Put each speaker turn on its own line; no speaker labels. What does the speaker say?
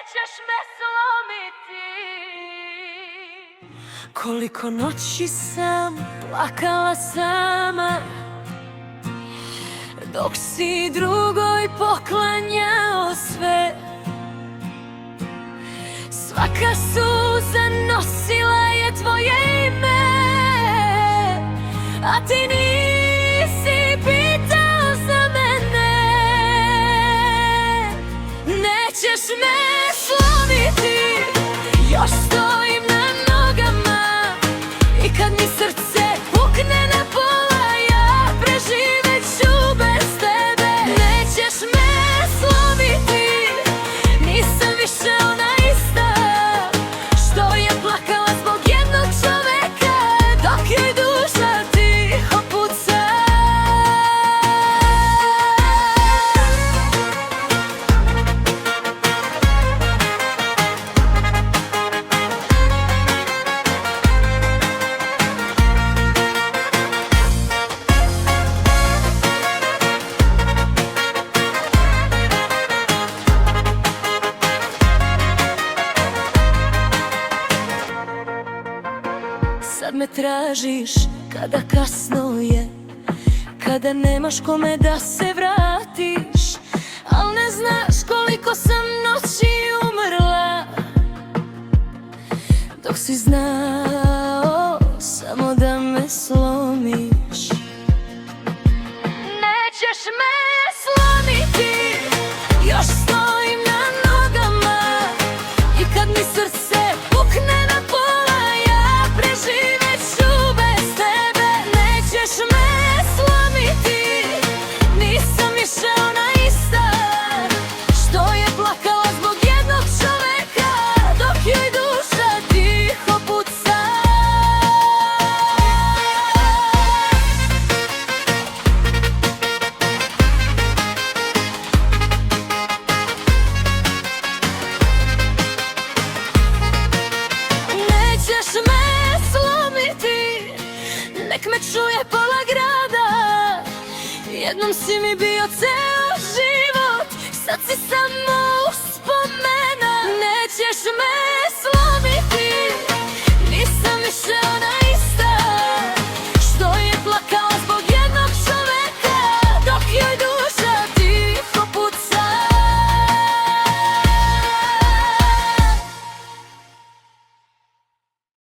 nećeš me slomiti. Koliko noći sam plakala sama, dok si drugoj poklanjao sve. Svaka suza nosila je tvoje ime, a ti nisi pitao za mene. Nećeš me slomiti, još stojim na nogama, i kad mi srce pukne na pola, ja preživjet ću bez tebe. Nećeš me slomiti, nisam više ona ista što je plakala zbog jednog čoveka, dok joj duša tiho puca. Sad me tražiš kada kasno je, kada nemaš kome da se vratiš, al ne znaš koliko sam noći umrla, dok si znao samo da me slomiš. Nećeš me slomiti, još stojim na nogama, i kad mi srce pukne na pola, ja preživjet ću bez tebe. Nećeš me slomiti, nisam više ona ista što je plakala zbog jednog čoveka, dok joj duša tiho puca. Nećeš me slomiti, nek me čuje pola grada. Jednom si mi bio ceo život, sad si samo uspomena. Nećeš me slomiti, nisam više ona